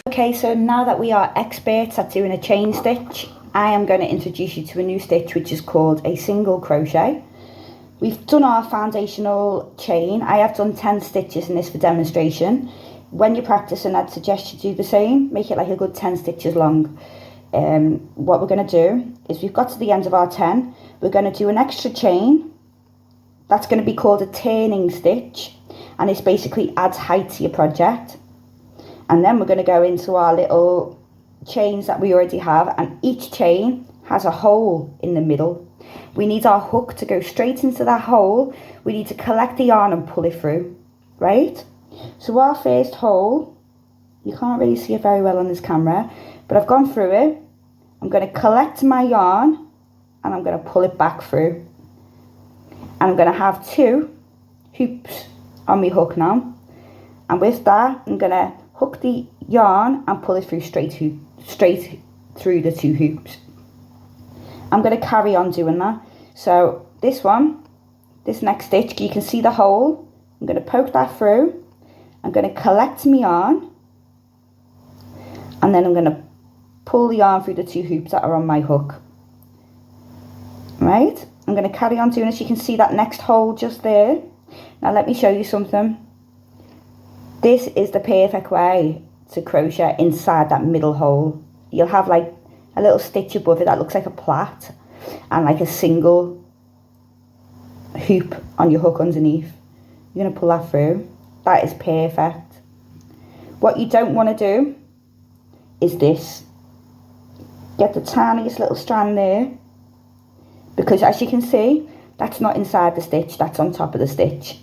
Okay, so now that we are experts at doing a chain stitch, I am going to introduce you to a new stitch which is called a single crochet. We've done our foundational chain. I have done 10 stitches in this for demonstration. When you're practicing, I'd suggest you do the same. Make it like a good 10 stitches long. What we're going to do is we've got to the end of our 10. We're going to do an extra chain. That's going to be called a turning stitch. And this basically adds height to your project. And then we're going to go into our little chains that we already have, and each chain has a hole in the middle. We need our hook to go straight into that hole. We need to collect the yarn and pull it through, right? So our first hole, you can't really see it very well on this camera, but I've gone through it. I'm going to collect my yarn and I'm going to pull it back through. And I'm going to have 2 hoops on my hook now. And with that, I'm going to hook the yarn and pull it through straight through the 2 hoops. I'm going to carry on doing that. So this next stitch, you can see the hole. I'm going to poke that through. I'm going to collect my yarn, and then I'm going to pull the yarn through the 2 hoops that are on my hook. Right? I'm going to carry on doing this. You can see that next hole just there. Now let me show you something. This is the perfect way to crochet inside that middle hole. You'll have like a little stitch above it that looks like a plait, and like a single hoop on your hook underneath. You're going to pull that through. That is perfect. What you don't want to do is this. Get the tiniest little strand there, because as you can see, that's not inside the stitch, that's on top of the stitch.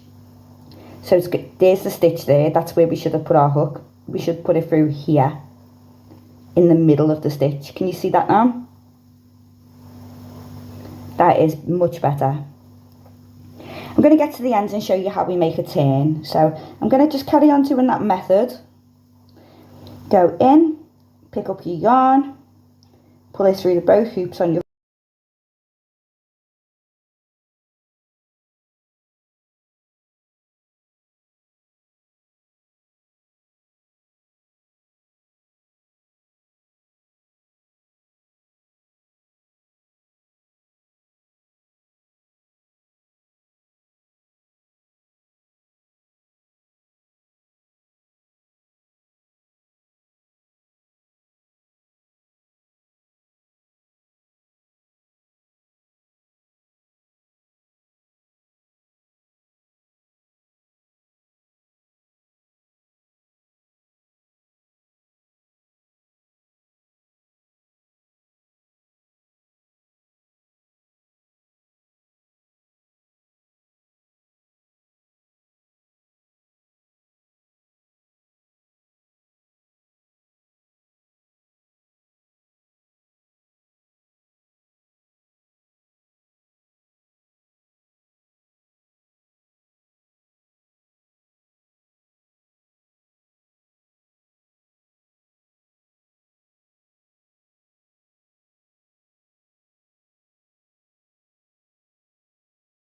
So there's the stitch there. That's where we should have put our hook. We should put it through here in the middle of the stitch. Can you see that now? That is much better. I'm going to get to the end and show you how we make a turn. So I'm going to just carry on doing that method. Go in, pick up your yarn, pull it through the both hoops on your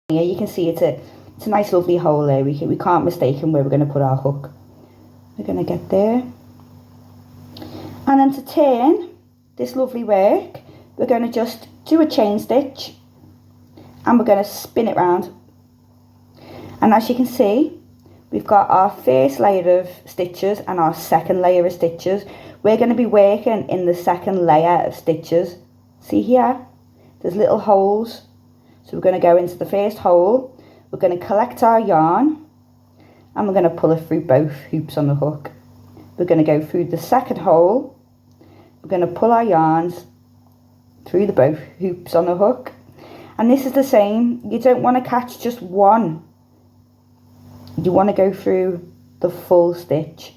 here. You can see it's a nice lovely hole there. We can't mistake where we're going to put our hook. We're going to get there. And then to turn this lovely work, we're going to just do a chain stitch and we're going to spin it round. And as you can see, we've got our first layer of stitches and our second layer of stitches. We're going to be working in the second layer of stitches. See here? There's little holes. So we're going to go into the first hole. We're going to collect our yarn and we're going to pull it through both hoops on the hook. We're going to go through the second hole. We're going to pull our yarns through the both hoops on the hook. And this is the same. You don't want to catch just one. You want to go through the full stitch,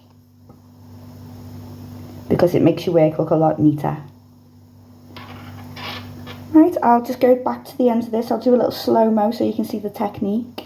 because it makes your work look a lot neater. Right, I'll just go back to the end of this. I'll do a little slow-mo so you can see the technique.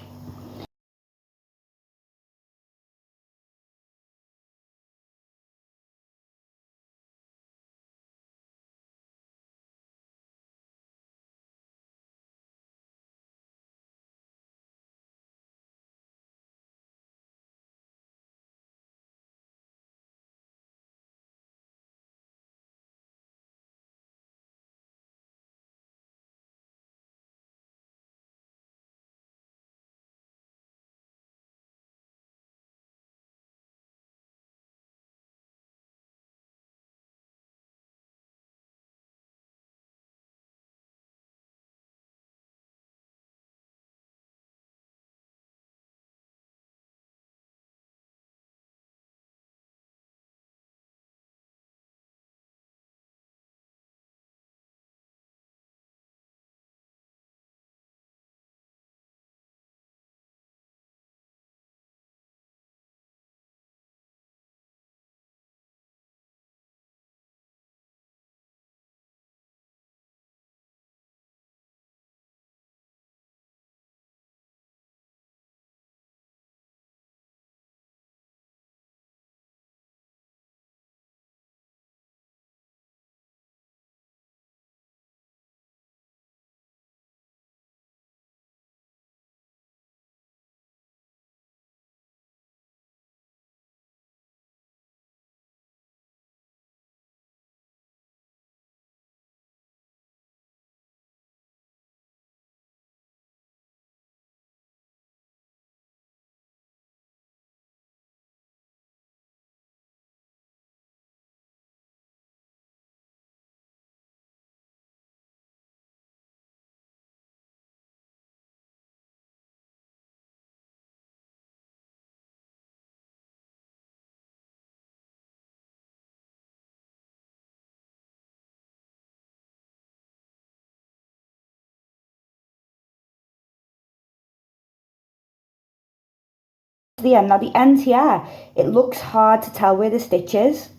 to the end. Now the end here, it looks hard to tell where the stitch is.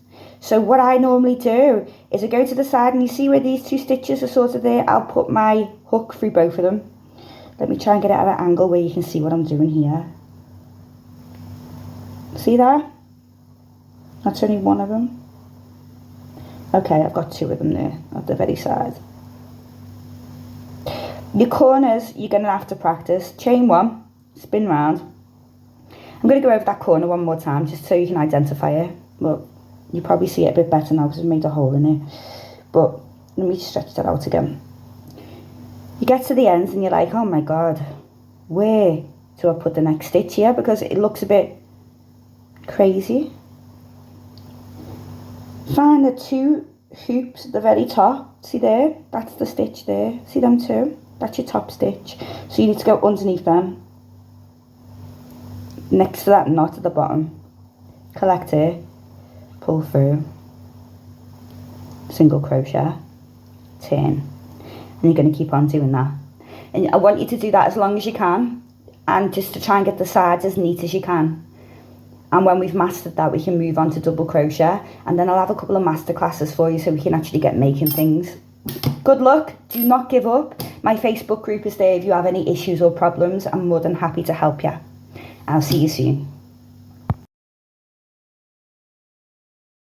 So what I normally do is I go to the side and you see where these 2 stitches are sort of there. I'll put my hook through both of them. Let me try and get it at an angle where you can see what I'm doing here. See that? That's only one of them. Okay, I've got 2 of them there at the very side. Your corners, you're going to have to practice. Chain 1, spin round. I'm going to go over that corner one more time just so you can identify it. Well, you probably see it a bit better now because I've made a hole in it. But let me stretch that out again. You get to the end and you're like, oh my god, where do I put the next stitch here? Because it looks a bit crazy. Find the 2 hoops at the very top. See there? That's the stitch there. See them 2? That's your top stitch. So you need to go underneath them. Next to that knot at the bottom. Collect it. Pull through. Single crochet. Turn. And you're going to keep on doing that. And I want you to do that as long as you can. And just to try and get the sides as neat as you can. And when we've mastered that, we can move on to double crochet. And then I'll have a couple of master classes for you so we can actually get making things. Good luck. Do not give up. My Facebook group is there if you have any issues or problems. I'm more than happy to help you. I'll see you soon.